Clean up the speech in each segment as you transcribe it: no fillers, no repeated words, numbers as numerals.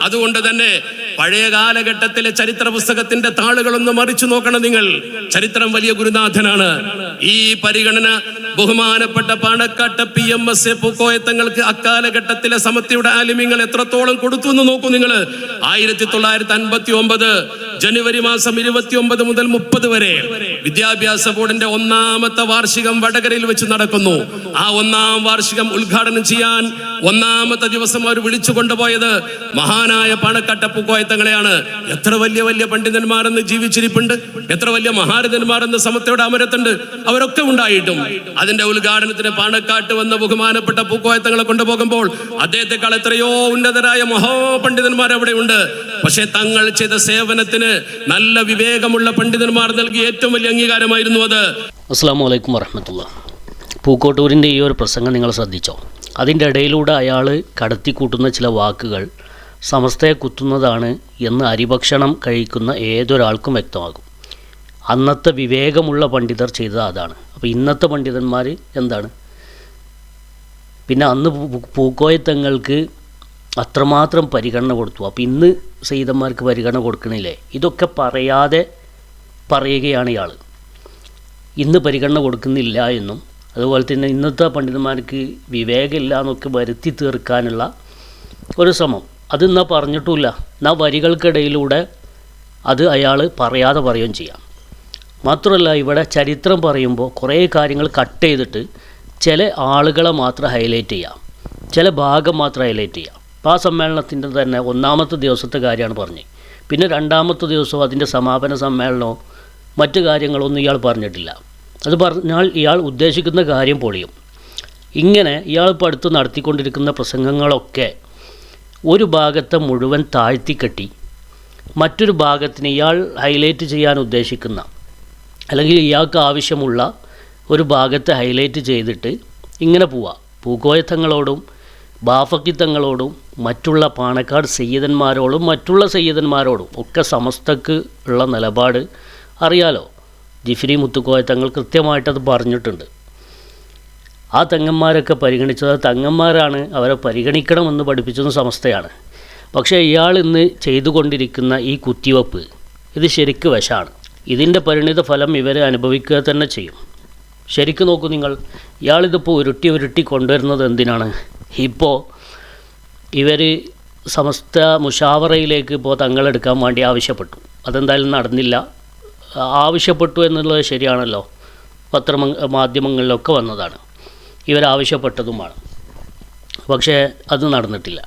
അതുകൊണ്ട് തന്നെ പഴയ കാലഘട്ടത്തിലെ ചരിത്ര പുസ്തകത്തിന്റെ താളുകളൊന്ന് മറിച്ചു നോക്കണം നിങ്ങൾ. ചരിത്രം വലിയ ഗുരുനാഥനാണ്. ഈ പരിഗണന ബഹുമാനപ്പെട്ട പാണക്കാട്ട് PMS പൂക്കോയ തങ്ങൾക്ക് അക്കാലഘട്ടത്തിലെ സമത്വയുടെ ആലിമ്യങ്ങൾ എത്രത്തോളം കൊടുത്തു എന്ന് നോക്കൂ നിങ്ങൾ. 1959 ജനുവരി മാസം 29 മുതൽ 30 വരെ വിദ്യാഭ്യാസ ബോർഡിന്റെ 1ാമത്തെ വാർഷികം വടകരയിൽ വെച്ച് നടക്കുന്നു. ആ 1ാം വാർഷികം ഉദ്ഘാടനം ചെയ്യാൻ 1ാമത്തെ ദിവസം അവർ വിളിച്ചു കൊണ്ടുപോയത് മഹാനായ പാണക്കാട്ട് പൂക്കോയ തങ്ങളെയാണ്. എത്ര വലിയ വലിയ പണ്ഡിതന്മാരെന്ന് ജീവിച്ചിരിപ്പുണ്ട്, എത്ര വലിയ മഹാരഥന്മാരെന്ന് സമത്വയുടെ അമരത്തുണ്ട്. അവരൊക്കെ ഉണ്ടായിട്ടും അതിന്റെ ഉദ്ഘാടനത്തിന് പാണക്കാട്ട് വന്ന ബഹുമാനപ്പെട്ട പൂക്കോയ തങ്ങളെ കൊണ്ടുപോകുമ്പോൾ അദ്ദേഹത്തെക്കാൾ എത്രയോ ഉന്നതരായ മഹാപണ്ഡിതന്മാർ അവിടെ ഉണ്ട്. പക്ഷെ തങ്ങൾ ചെയ്ത സേവനത്തിന് നല്ല വിവേകമുള്ള പണ്ഡിതന്മാർ നൽകിയ ഏറ്റവും വലിയ അംഗീകാരമായിരുന്നു അത്. അസ്സലാമു അലൈക്കും വറഹ്മത്തുള്ളാഹി. പൂക്കോട്ടൂരിൻ്റെ ഈ ഒരു പ്രസംഗം നിങ്ങൾ ശ്രദ്ധിച്ചോ? അതിൻ്റെ ഇടയിലൂടെ അയാൾ കടത്തിക്കൂട്ടുന്ന ചില വാക്കുകൾ സമസ്തയെ കുത്തുന്നതാണ് എന്ന് അരിഭക്ഷണം കഴിക്കുന്ന ഏതൊരാൾക്കും വ്യക്തമാകും. അന്നത്തെ വിവേകമുള്ള പണ്ഡിതർ ചെയ്തത് അതാണ്. അപ്പോൾ ഇന്നത്തെ പണ്ഡിതന്മാർ എന്താണ്? പിന്നെ അന്ന് പൂക്കോയ തങ്ങൾക്ക് അത്രമാത്രം പരിഗണന കൊടുത്തു. അപ്പോൾ ഇന്ന് സയ്യിദന്മാർക്ക് പരിഗണന കൊടുക്കണില്ലേ? ഇതൊക്കെ പറയാതെ പറയുകയാണ് ഇയാൾ. ഇന്ന് പരിഗണന കൊടുക്കുന്നില്ല എന്നും അതുപോലെ തന്നെ ഇന്നത്തെ പണ്ഡിതന്മാർക്ക് വിവേകമില്ല എന്നൊക്കെ വരുത്തി തീർക്കാനുള്ള ഒരു ശ്രമം. അത് എന്നാ പറഞ്ഞിട്ടുമില്ല, എന്നാ വരികൾക്കിടയിലൂടെ അത് അയാൾ പറയാതെ പറയുകയും ചെയ്യാം. മാത്രമല്ല ഇവിടെ ചരിത്രം പറയുമ്പോൾ കുറേ കാര്യങ്ങൾ കട്ട് ചെയ്തിട്ട് ചില ആളുകളെ മാത്രം ഹൈലൈറ്റ് ചെയ്യാം, ചില ഭാഗം മാത്രം ഹൈലൈറ്റ് ചെയ്യാം. അപ്പോൾ ആ സമ്മേളനത്തിൻ്റെ തന്നെ 1ാമത്തെ ദിവസത്തെ കാര്യമാണ് പറഞ്ഞത്. പിന്നെ 2ാമത്തെ ദിവസവും അതിൻ്റെ സമാപന സമ്മേളനമോ മറ്റു കാര്യങ്ങളൊന്നും ഇയാൾ പറഞ്ഞിട്ടില്ല. അത് പറഞ്ഞാൽ ഇയാൾ ഉദ്ദേശിക്കുന്ന കാര്യം പൊളിയും. ഇങ്ങനെ ഇയാൾ ഇപ്പോൾ അടുത്ത് നടത്തിക്കൊണ്ടിരിക്കുന്ന പ്രസംഗങ്ങളൊക്കെ ഒരു ഭാഗത്തെ മുഴുവൻ താഴ്ത്തിക്കെട്ടി മറ്റൊരു ഭാഗത്തിന് ഇയാൾ ഹൈലൈറ്റ് ചെയ്യാൻ ഉദ്ദേശിക്കുന്ന അല്ലെങ്കിൽ ഇയാൾക്ക് ആവശ്യമുള്ള ഒരു ഭാഗത്തെ ഹൈലൈറ്റ് ചെയ്തിട്ട് ഇങ്ങനെ പോവാം. പൂക്കോയ തങ്ങളോടും ബാഫക്കി തങ്ങളോടും മറ്റുള്ള പാണക്കാട് സയ്യിദന്മാരോടും മറ്റുള്ള സയ്യിദന്മാരോടും ഒക്കെ സമസ്തക്ക് ഉള്ള നിലപാട് അറിയാലോ. ജിഫ്രി മുത്തുക്കോയ തങ്ങൾ കൃത്യമായിട്ടത് പറഞ്ഞിട്ടുണ്ട്. ആ തങ്ങന്മാരൊക്കെ പരിഗണിച്ചത് തങ്ങന്മാരാണ്, അവരെ പരിഗണിക്കണമെന്ന് പഠിപ്പിച്ചത് സമസ്തയാണ്. പക്ഷേ ഇയാൾ ഇന്ന് ചെയ്തുകൊണ്ടിരിക്കുന്ന ഈ കുത്തിവെപ്പ് ഇത് ശരിക്ക് വശമാണ്. ഇതിൻ്റെ പരിണിത ഫലം ഇവരെ അനുഭവിക്കുക തന്നെ ചെയ്യും. ശരിക്കും നോക്കൂ നിങ്ങൾ, ഇയാളിതിപ്പോൾ ഉരുട്ടി കൊണ്ടുവരുന്നത് എന്തിനാണ്? ഇപ്പോൾ ഇവർ സമസ്ത മുഷാവറയിലേക്ക് ഇപ്പോൾ തങ്ങളെടുക്കാൻ വേണ്ടി ആവശ്യപ്പെട്ടു. അതെന്തായാലും നടന്നില്ല. ആവശ്യപ്പെട്ടു എന്നുള്ളത് ശരിയാണല്ലോ, മാധ്യമങ്ങളിലൊക്കെ വന്നതാണ്, ഇവരാവശ്യപ്പെട്ടതുമാണ്. പക്ഷേ അത് നടന്നിട്ടില്ല.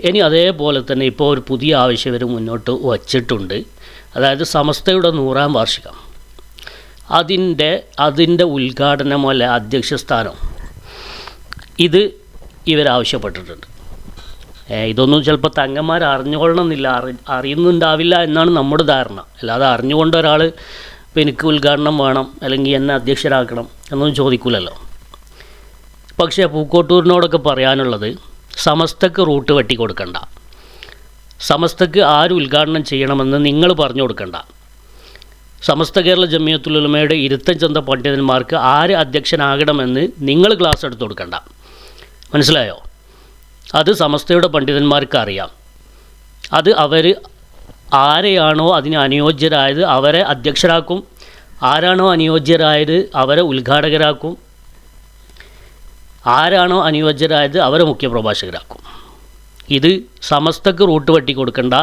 ഇനി അതേപോലെ തന്നെ ഇപ്പോൾ ഒരു പുതിയ ആവശ്യം ഇവർ മുന്നോട്ട് വച്ചിട്ടുണ്ട്. അതായത് സമസ്തയുടെ 100ാം വാർഷികം അതിൻ്റെ ഉദ്ഘാടനമോ അല്ല അധ്യക്ഷസ്ഥാനോ ഇത് ഇവരാവശ്യപ്പെട്ടിട്ടുണ്ട്. ഇതൊന്നും ചിലപ്പോൾ തങ്ങന്മാർ അറിഞ്ഞുകൊള്ളണമെന്നില്ല, അറിയുന്നുണ്ടാവില്ല എന്നാണ് നമ്മുടെ ധാരണ. അല്ലാതെ അറിഞ്ഞുകൊണ്ട് ഒരാൾ ഇപ്പോൾ എനിക്ക് ഉദ്ഘാടനം വേണം അല്ലെങ്കിൽ എന്നെ അധ്യക്ഷരാക്കണം എന്നൊന്നും ചോദിക്കില്ലല്ലോ. പക്ഷേ പൂക്കോട്ടൂരിനോടൊക്കെ പറയാനുള്ളത് സമസ്തക്ക് റൂട്ട് വെട്ടി കൊടുക്കണ്ട, സമസ്തക്ക് ആര് ഉദ്ഘാടനം ചെയ്യണമെന്ന് നിങ്ങൾ പറഞ്ഞു കൊടുക്കണ്ട. സമസ്ത കേരള ജമിയത്തുൽ ഉലമയുടെ 25 പണ്ഡിതന്മാർക്ക് ആര് അധ്യക്ഷനാകണമെന്ന് നിങ്ങൾ ക്ലാസ് എടുത്ത് കൊടുക്കണ്ട. മനസ്സിലായോ? അത് സമസ്തയുടെ പണ്ഡിതന്മാർക്ക് അറിയാം. അത് അവർ ആരെയാണോ അതിന് അനുയോജ്യരായത് അവരെ അധ്യക്ഷരാക്കും, ആരാണോ അനുയോജ്യരായത് അവരെ ഉദ്ഘാടകരാക്കും, ആരാണോ അനുയോജ്യരായത് അവരെ മുഖ്യപ്രഭാഷകരാക്കും. ഇത് സമസ്തക്ക് റൂട്ട് വെട്ടി കൊടുക്കണ്ട,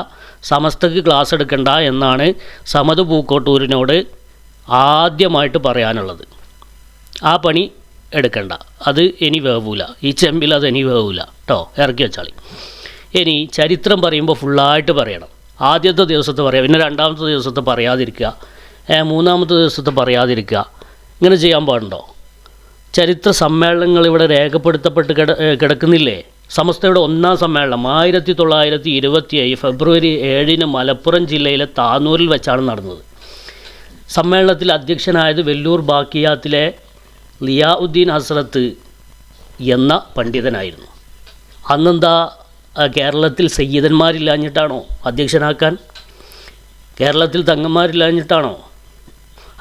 സമസ്തക്ക് ക്ലാസ് എടുക്കണ്ട എന്നാണ് സമദ് പൂക്കോട്ടൂരിനോട് ആദ്യമായിട്ട് പറയാനുള്ളത്. ആ പണി എടുക്കണ്ട, അത് ഇനി വേവൂല, ഈ ചെമ്പിൽ അത് ഇനി വേവൂല കേട്ടോ, ഇറക്കി വെച്ചാളി. ഇനി ചരിത്രം പറയുമ്പോൾ ഫുള്ളായിട്ട് പറയണം. ആദ്യത്തെ ദിവസത്തെ പറയാം, പിന്നെ 2ാമത്തെ ദിവസത്തെ പറയാതിരിക്കുക, 3ാമത്തെ ദിവസത്തെ പറയാതിരിക്കുക. ഇങ്ങനെ ചെയ്യാൻ പാടുണ്ടോ? ചരിത്ര സമ്മേളനങ്ങൾ ഇവിടെ രേഖപ്പെടുത്തപ്പെട്ട് കിടക്കുന്നില്ലേ? സമസ്തയുടെ 1ാം സമ്മേളനം 1927 ഫെബ്രുവരി 7 മലപ്പുറം ജില്ലയിലെ താനൂരിൽ വെച്ചാണ് നടന്നത്. സമ്മേളനത്തിൽ അധ്യക്ഷനായത് വെല്ലൂർ ബാക്കിയാത്തിലെ ലിയാഉദ്ദീൻ ഹസ്രത്ത് എന്ന പണ്ഡിതനായിരുന്നു. അന്നെന്താ കേരളത്തിൽ സയ്യിദന്മാരില്ലാഞ്ഞിട്ടാണോ അധ്യക്ഷനാക്കാൻ? കേരളത്തിൽ തങ്ങന്മാരില്ലാഞ്ഞിട്ടാണോ?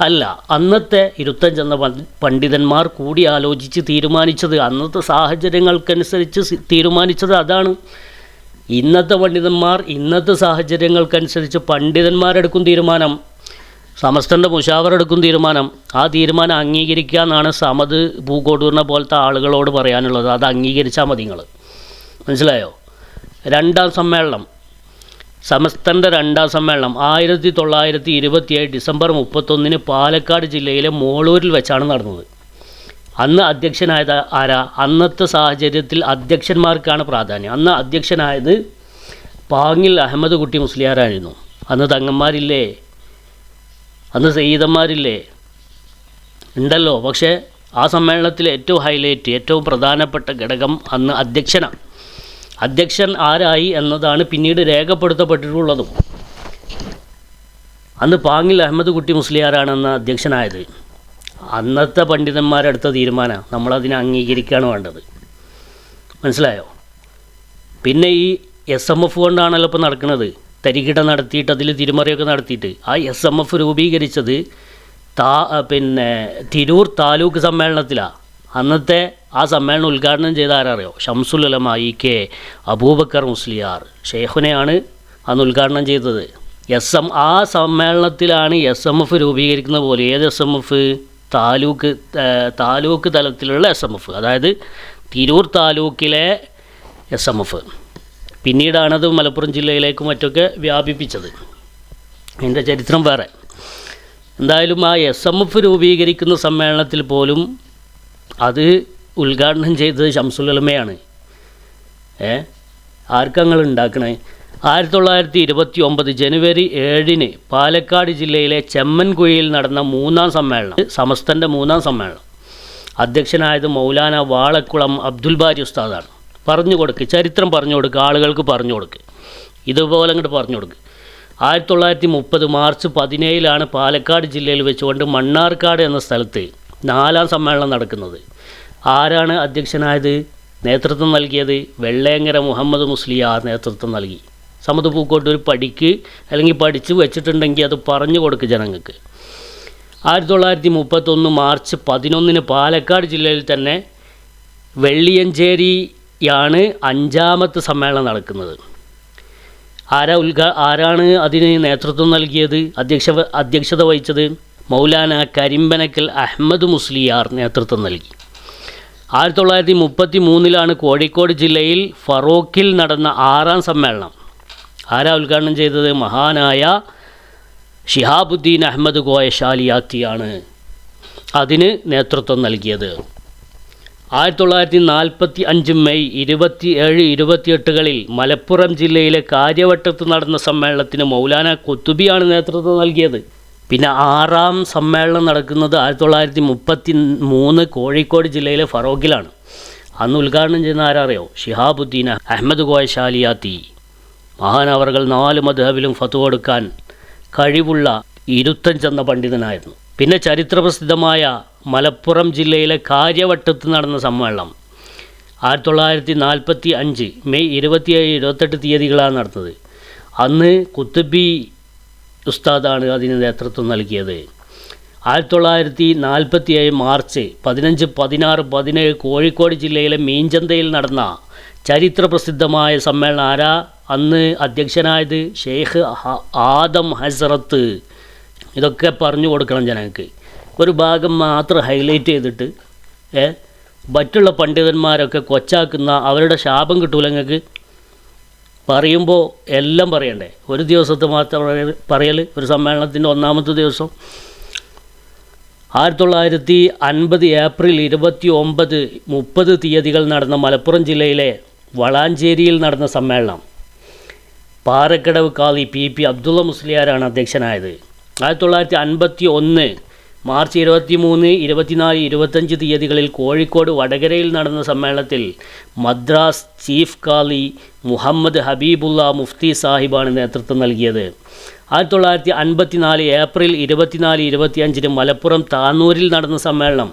അല്ല, അന്നത്തെ 25 പണ്ഡിതന്മാർ കൂടി ആലോചിച്ച് തീരുമാനിച്ചത്, അന്നത്തെ സാഹചര്യങ്ങൾക്കനുസരിച്ച് തീരുമാനിച്ചത് അതാണ്. ഇന്നത്തെ പണ്ഡിതന്മാർ ഇന്നത്തെ സാഹചര്യങ്ങൾക്കനുസരിച്ച് പണ്ഡിതന്മാരെടുക്കും തീരുമാനം, സമസ്തൻ്റെ മുഷാവർ എടുക്കും തീരുമാനം. ആ തീരുമാനം അംഗീകരിക്കുക എന്നാണ് സമദ് പൂക്കോട്ടൂരിനെ പോലത്തെ ആളുകളോട് പറയാനുള്ളത്. അത് അംഗീകരിച്ചാൽ മതി നിങ്ങൾ. മനസ്സിലായോ? രണ്ടാം സമ്മേളനം, സമസ്തൻ്റെ രണ്ടാം സമ്മേളനം 1927 ഡിസംബർ 31 പാലക്കാട് ജില്ലയിലെ മോളൂരിൽ വെച്ചാണ് നടന്നത്. അന്ന് അധ്യക്ഷനായത് ആരാ? അന്നത്തെ സാഹചര്യത്തിൽ അധ്യക്ഷന്മാർക്കാണ് പ്രാധാന്യം. അന്ന് അധ്യക്ഷനായത് പാങ്ങിൽ അഹമ്മദ് കുട്ടി മുസ്ലിയാരായിരുന്നു. അന്ന് തങ്ങന്മാരില്ലേ, അന്ന് സയ്യിദന്മാരില്ലേ, ഉണ്ടല്ലോ. പക്ഷേ ആ സമ്മേളനത്തിലെ ഏറ്റവും ഹൈലൈറ്റ്, ഏറ്റവും പ്രധാനപ്പെട്ട ഘടകം അന്ന് അധ്യക്ഷനാണ്. അധ്യക്ഷൻ ആരായി എന്നതാണ് പിന്നീട് രേഖപ്പെടുത്തപ്പെട്ടിട്ടുള്ളതും. അന്ന് പാങ്ങിൽ അഹമ്മദ് കുട്ടി മുസ്ലിയാരാണെന്ന് അധ്യക്ഷനായത്. അന്നത്തെ പണ്ഡിതന്മാരെടുത്ത തീരുമാനം നമ്മളതിനെ അംഗീകരിക്കുകയാണ് വേണ്ടത്. മനസ്സിലായോ? പിന്നെ ഈ SMF കൊണ്ടാണല്ലോ ഇപ്പോൾ നടക്കുന്നത്. തരികിട നടത്തിയിട്ട് അതിൽ തിരുമറിയൊക്കെ നടത്തിയിട്ട് ആ SMF രൂപീകരിച്ചത് തിരൂർ താലൂക്ക് സമ്മേളനത്തിലാണ്. അന്നത്തെ ആ സമ്മേളനം ഉദ്ഘാടനം ചെയ്ത ആരറിയോ? ഷംസുൽ ഉലമ EK അബൂബക്കർ മുസ്ലിയാർ ഷെയ്ഖുനെയാണ് അന്ന് ഉദ്ഘാടനം ചെയ്തത്. ആ സമ്മേളനത്തിലാണ് SMF രൂപീകരിക്കുന്ന പോലെ. ഏത് SMF? താലൂക്ക് തലത്തിലുള്ള SMF, അതായത് തിരൂർ താലൂക്കിലെ SMF. പിന്നീടാണത് മലപ്പുറം ജില്ലയിലേക്കും മറ്റൊക്കെ വ്യാപിപ്പിച്ചത്. അതിൻ്റെ ചരിത്രം വേറെ. എന്തായാലും ആ SMF രൂപീകരിക്കുന്ന സമ്മേളനത്തിൽ പോലും അത് ഉദ്ഘാടനം ചെയ്തത് ഷംസുൽ ഉലമയാണ്. ആർക്കങ്ങൾ ഉണ്ടാക്കണേ? 1929 ജനുവരി 7 പാലക്കാട് ജില്ലയിലെ ചെമ്മൻകുഴിയിൽ നടന്ന മൂന്നാം സമ്മേളനം, സമസ്തൻ്റെ മൂന്നാം സമ്മേളനം. അധ്യക്ഷനായത് മൗലാന വാളക്കുളം അബ്ദുൽ ബാരി ഉസ്താദാണ്. പറഞ്ഞു കൊടുക്ക്, ചരിത്രം പറഞ്ഞു കൊടുക്ക്, ആളുകൾക്ക് പറഞ്ഞു കൊടുക്ക്, ഇതുപോലെ അങ്ങോട്ട് പറഞ്ഞു കൊടുക്ക്. 1930 മാർച്ച് 17 പാലക്കാട് ജില്ലയിൽ വെച്ചുകൊണ്ട് മണ്ണാർക്കാട് എന്ന സ്ഥലത്ത് നാലാം സമ്മേളനം നടക്കുന്നത്. ആരാണ് അധ്യക്ഷനായത്? നേതൃത്വം നൽകിയത് വെള്ളേങ്ങര മുഹമ്മദ് മുസ്ലിയാർ നേതൃത്വം നൽകി. സമദ് പൂക്കോട്ടൂർ അല്ലെങ്കിൽ പഠിച്ച് വെച്ചിട്ടുണ്ടെങ്കിൽ അത് പറഞ്ഞു കൊടുക്ക് ജനങ്ങൾക്ക്. 1931 മാർച്ച് 11 പാലക്കാട് ജില്ലയിൽ തന്നെ വെള്ളിയഞ്ചേരിയാണ് അഞ്ചാമത്തെ സമ്മേളനം നടക്കുന്നത്. ആരാണ് അതിന് നേതൃത്വം നൽകിയത്? അധ്യക്ഷത വഹിച്ചത് മൗലാന കരിമ്പനക്കൽ അഹമ്മദ് മുസ്ലിയാർ നേതൃത്വം നൽകി. 1933 കോഴിക്കോട് ജില്ലയിൽ ഫറോക്കിൽ നടന്ന ആറാം സമ്മേളനം. ആരാ ഉദ്ഘാടനം ചെയ്തത്? മഹാനായ ഷിഹാബുദ്ദീൻ അഹമ്മദ് കോയ ഷാലിയാത്തിയാണ് അതിന് നേതൃത്വം നൽകിയത്. 1945 മെയ് 27, 28 മലപ്പുറം ജില്ലയിലെ കാര്യവട്ടത്ത് നടന്ന സമ്മേളനത്തിന് മൗലാന ഖുത്ബിയാണ് നേതൃത്വം നൽകിയത്. പിന്നെ ആറാം സമ്മേളനം നടക്കുന്നത് 1933 കോഴിക്കോട് ജില്ലയിലെ ഫറോക്കിലാണ്. അന്ന് ഉദ്ഘാടനം ചെയ്യുന്ന ആരറിയോ? ഷിഹാബുദ്ദീൻ അഹമ്മദ് കോയ ഷാലിയാത്തി. മഹാനവറുകൾ 4 മദ്ഹബിലും ഫത്വ കൊടുക്കാൻ കഴിവുള്ള ഇരുത്തം ചെന്ന പണ്ഡിതനായിരുന്നു. പിന്നെ ചരിത്രപ്രസിദ്ധമായ മലപ്പുറം ജില്ലയിലെ കാര്യവട്ടത്ത് നടന്ന സമ്മേളനം 1945 മെയ് 27, 28 തീയതികളാണ് നടന്നത്. അന്ന് ഖുത്ബി ഉസ്താദാണ് അതിന് നേതൃത്വം നൽകിയത്. 1947 മാർച്ച് 15, 16, 17 കോഴിക്കോട് ജില്ലയിലെ മീഞ്ചന്തയിൽ നടന്ന ചരിത്രപ്രസിദ്ധമായ സമ്മേളനം ആരാ അന്ന് അധ്യക്ഷനായത്? ഷെയ്ഖ് ആദം ഹസ്രത്ത്. ഇതൊക്കെ പറഞ്ഞു കൊടുക്കണം ജനങ്ങൾക്ക്. ഒരു ഭാഗം മാത്രം ഹൈലൈറ്റ് ചെയ്തിട്ട് മറ്റുള്ള പണ്ഡിതന്മാരൊക്കെ കൊച്ചാക്കുന്ന അവരുടെ ശാപം കിട്ടൂല നിങ്ങൾക്ക്. പറയുമ്പോൾ എല്ലാം പറയണ്ടേ? ഒരു ദിവസത്തെ മാത്രം പറയൽ, ഒരു സമ്മേളനത്തിൻ്റെ ഒന്നാമത്തെ ദിവസം. 1950 ഏപ്രിൽ 29, 30 തീയതികൾ നടന്ന മലപ്പുറം ജില്ലയിലെ വളാഞ്ചേരിയിൽ നടന്ന സമ്മേളനം പാറക്കടവ് കാളി PP അബ്ദുള്ള മുസ്ലിയാരാണ് അധ്യക്ഷനായത്. 1951 മാർച്ച് 23, 24, 25 തീയതികളിൽ കോഴിക്കോട് വടകരയിൽ നടന്ന സമ്മേളനത്തിൽ മദ്രാസ് ചീഫ് കാളി മുഹമ്മദ് ഹബീബുള്ള മുഫ്തി സാഹിബാണ് നേതൃത്വം നൽകിയത്. 1954 ഏപ്രിൽ 24, 25 മലപ്പുറം താന്നൂരിൽ നടന്ന സമ്മേളനം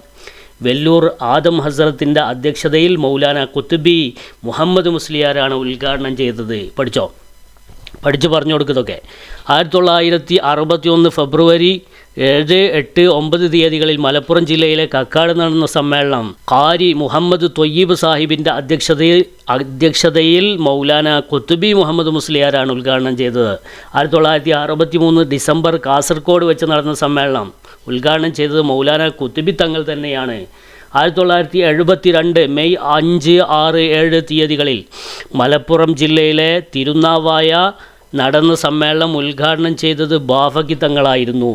വെല്ലൂർ ആദം ഹസ്രത്തിൻ്റെ അധ്യക്ഷതയിൽ മൗലാന ഖുത്ബി മുഹമ്മദ് മുസ്ലിയാരാണ് ഉദ്ഘാടനം ചെയ്തത്. പഠിച്ചു പറഞ്ഞു കൊടുക്കുന്നതൊക്കെ. 1961 ഫെബ്രുവരി 7, 8, 9 തീയതികളിൽ മലപ്പുറം ജില്ലയിലെ കക്കാട് നടന്ന സമ്മേളനം ഖാരി മുഹമ്മദ് ത്വയ്യിബ് സാഹിബിൻ്റെ അധ്യക്ഷതയിൽ മൗലാന ഖുത്ബി മുഹമ്മദ് മുസ്ലിയാരാണ് ഉദ്ഘാടനം ചെയ്തത്. 1963 ഡിസംബർ കാസർഗോഡ് വെച്ച് നടന്ന സമ്മേളനം ഉദ്ഘാടനം ചെയ്തത് മൗലാന ഖുത്ബി തങ്ങൾ തന്നെയാണ്. 1972 മെയ് 5, 6, 7 തീയതികളിൽ മലപ്പുറം ജില്ലയിലെ തിരുനാവായ നടന്ന സമ്മേളനം ഉദ്ഘാടനം ചെയ്തത് ബാഫക്കി തങ്ങളായിരുന്നു.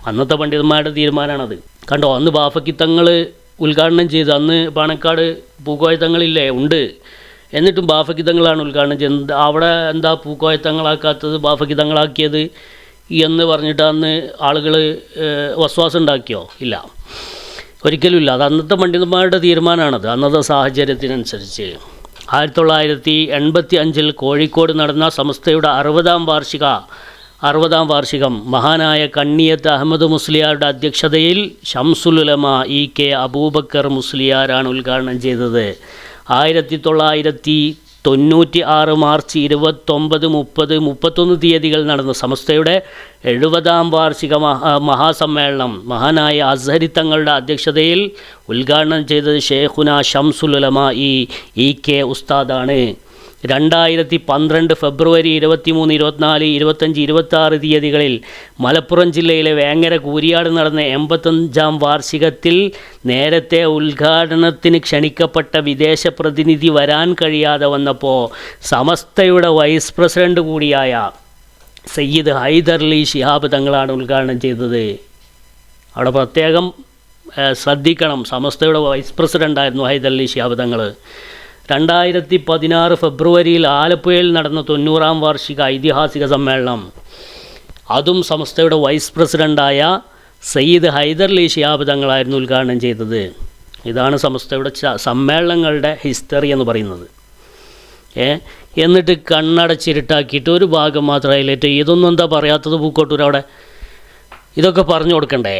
അന്നത്തെ പണ്ഡിതന്മാരുടെ തീരുമാനമാണത്. കണ്ടോ, അന്ന് ബാഫക്കി തങ്ങൾ ഉദ്ഘാടനം ചെയ്ത്, അന്ന് പാണക്കാട് പൂക്കോയ തങ്ങളില്ലേ ഉണ്ട്, എന്നിട്ടും ബാഫക്കി തങ്ങളാണ് ഉദ്ഘാടനം ചെയ്യുന്നത്. അവിടെ എന്താ പൂക്കോയ തങ്ങളാക്കാത്തത്, ബാഫക്കി തങ്ങളാക്കിയത് എന്ന് പറഞ്ഞിട്ട് അന്ന് ആളുകൾ വസ്വാസം ഉണ്ടാക്കിയോ? ഇല്ല, ഒരിക്കലുമില്ല. അത് അന്നത്തെ പണ്ഡിതന്മാരുടെ തീരുമാനമാണത്, അന്നത്തെ സാഹചര്യത്തിനനുസരിച്ച്. 1985 കോഴിക്കോട് നടന്ന സമസ്തയുടെ 60ാം വാർഷികം മഹാനായ കണ്ണിയത്ത് അഹമ്മദ് മുസ്ലിയാരുടെ അധ്യക്ഷതയിൽ ഷംസുൽ ഉലമ EK അബൂബക്കർ മുസ്ലിയാരാണ് ഉദ്ഘാടനം ചെയ്തത്. 1996 മാർച്ച് 29, 30, 31 തീയതികൾ നടന്ന സമസ്തയുടെ 70ാം വാർഷിക മഹാസമ്മേളനം മഹാനായ അസ്ഹരി തങ്ങളുടെ അധ്യക്ഷതയിൽ ഉദ്ഘാടനം ചെയ്തത് ഷേഖുന ഷംസുൽ ഉലമ EK ഉസ്താദാണ്. 2012 ഫെബ്രുവരി 23, 24, 25, 26 തീയതികളിൽ മലപ്പുറം ജില്ലയിലെ വേങ്ങര കൂരിയാട് നടന്ന 85ാം വാർഷികത്തിൽ നേരത്തെ ഉദ്ഘാടനത്തിന് ക്ഷണിക്കപ്പെട്ട വിദേശ പ്രതിനിധി വരാൻ കഴിയാതെ വന്നപ്പോൾ സമസ്തയുടെ വൈസ് പ്രസിഡന്റ് കൂടിയായ സയ്യിദ് ഹൈദർലി ശിഹാബ് തങ്ങളാണ് ഉദ്ഘാടനം ചെയ്തത്. അവിടെ പ്രത്യേകം ശ്രദ്ധിക്കണം, സമസ്തയുടെ വൈസ് പ്രസിഡൻ്റായിരുന്നു ഹൈദർലി ശിഹാബ് തങ്ങൾ. 2016 ഫെബ്രുവരിയിൽ ആലപ്പുഴയിൽ നടന്ന 90ാം വാർഷിക ഐതിഹാസിക സമ്മേളനം, അതും സമസ്തയുടെ വൈസ് പ്രസിഡൻ്റായ സയ്യിദ് ഹൈദർലി ശിഹാബ് തങ്ങളായിരുന്നു ഉദ്ഘാടനം ചെയ്തത്. ഇതാണ് സമസ്തയുടെ സമ്മേളനങ്ങളുടെ ഹിസ്റ്ററി എന്ന് പറയുന്നത്. എന്നിട്ട് കണ്ണടച്ചിരുട്ടാക്കിയിട്ട് ഒരു ഭാഗം മാത്രം ഹൈലൈറ്റ്. ഇതൊന്നും എന്താ പറയാത്തത് പൂക്കോട്ടൂർ? അവിടെ ഇതൊക്കെ പറഞ്ഞു കൊടുക്കണ്ടേ?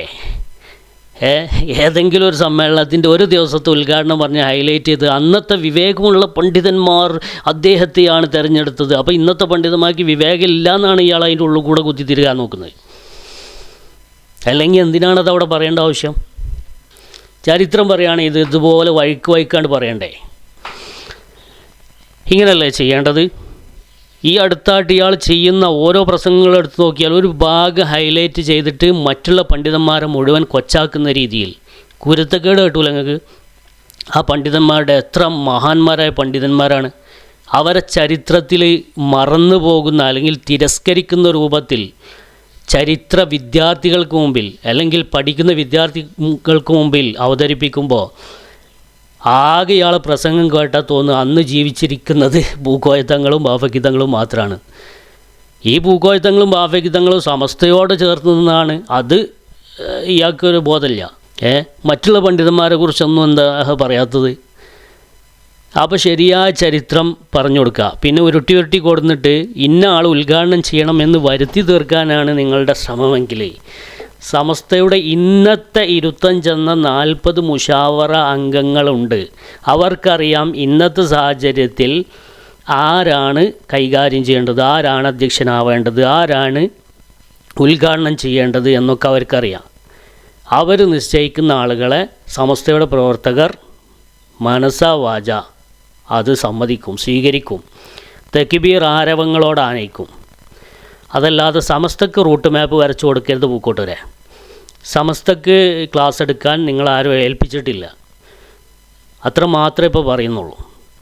ഏതെങ്കിലും ഒരു സമ്മേളനത്തിൻ്റെ ഒരു ദിവസത്തെ ഉദ്ഘാടനം പറഞ്ഞ് ഹൈലൈറ്റ് ചെയ്ത് അന്നത്തെ വിവേകമുള്ള പണ്ഡിതന്മാർ അദ്ദേഹത്തെയാണ് തിരഞ്ഞെടുത്തത്. അപ്പോൾ ഇന്നത്തെ പണ്ഡിതന്മാർക്ക് വിവേകമില്ല എന്നാണ് ഇയാൾ അതിൻ്റെ ഉള്ളിൽ കൂടെ കുത്തിത്തിരുകാൻ നോക്കുന്നത്. അല്ലെങ്കിൽ എന്തിനാണത് അവിടെ പറയേണ്ട ആവശ്യം? ചരിത്രം പറയുകയാണെങ്കിൽ ഇതുപോലെ വഴിക്കാണ്ട് പറയണ്ടേ? ഇങ്ങനെയല്ലേ ചെയ്യേണ്ടത്? ഈ അടുത്തായിട്ട് ഇയാൾ ചെയ്യുന്ന ഓരോ പ്രസംഗങ്ങളും എടുത്ത് നോക്കിയാൽ ഒരു ഭാഗം ഹൈലൈറ്റ് ചെയ്തിട്ട് മറ്റുള്ള പണ്ഡിതന്മാരെ മുഴുവൻ കൊച്ചാക്കുന്ന രീതിയിൽ. കുരുത്തക്കേട് കേട്ടൂല നിങ്ങൾക്ക്? ആ പണ്ഡിതന്മാരുടെ എത്ര മഹാന്മാരായ പണ്ഡിതന്മാരാണ്. അവരെ ചരിത്രത്തിൽ മറന്നു പോകുന്ന അല്ലെങ്കിൽ തിരസ്കരിക്കുന്ന രൂപത്തിൽ ചരിത്ര വിദ്യാർത്ഥികൾക്ക് മുമ്പിൽ അല്ലെങ്കിൽ പഠിക്കുന്ന വിദ്യാർത്ഥികൾക്ക് മുമ്പിൽ അവതരിപ്പിക്കുമ്പോൾ ആകെ ഇയാളെ പ്രസംഗം കേട്ടാൽ തോന്നുന്നു അന്ന് ജീവിച്ചിരിക്കുന്നത് പൂക്കോയത്തങ്ങളും ബാഫക്കിത്തങ്ങളും മാത്രമാണ്. ഈ പൂക്കോയത്തങ്ങളും ബാഫക്കിത്തങ്ങളും സമസ്തയോട് ചേർന്ന് നിന്നാണ്. അത് ഇയാൾക്കൊരു ബോധമില്ല. മറ്റുള്ള പണ്ഡിതന്മാരെ കുറിച്ചൊന്നും എന്താ പറയാത്തത്? അപ്പോൾ ശരിയായ ചരിത്രം പറഞ്ഞു കൊടുക്കുക. പിന്നെ ഉരുട്ടി കൊടുത്തിട്ട് ഇന്ന ആൾ ഉദ്ഘാടനം ചെയ്യണമെന്ന് വരുത്തി തീർക്കാനാണ് നിങ്ങളുടെ ശ്രമമെങ്കിൽ സമസ്തയുടെ ഇന്നത്തെ 40 മുഷാവറ അംഗങ്ങളുണ്ട്. അവർക്കറിയാം ഇന്നത്തെ സാഹചര്യത്തിൽ ആരാണ് കൈകാര്യം ചെയ്യേണ്ടത്, ആരാണ് അധ്യക്ഷനാവേണ്ടത്, ആരാണ് ഉദ്ഘാടനം ചെയ്യേണ്ടത് എന്നൊക്കെ അവർക്കറിയാം. അവർ നിശ്ചയിക്കുന്ന ആളുകളെ സമസ്തയുടെ പ്രവർത്തകർ മനസ്സാ വാച അത് സമ്മതിക്കും, സ്വീകരിക്കും, തക്ബീർ ആരവങ്ങളോട് ആനയിക്കും. അതല്ലാതെ സമസ്തക്ക് റൂട്ട് മാപ്പ് വരച്ചു കൊടുക്കരുത് പൂക്കോട്ടൂരെ. സമസ്തക്ക് ക്ലാസ് എടുക്കാൻ നിങ്ങളാരും ഏൽപ്പിച്ചിട്ടില്ല. അത്ര മാത്രമേ ഇപ്പോൾ പറയുന്നുള്ളൂ.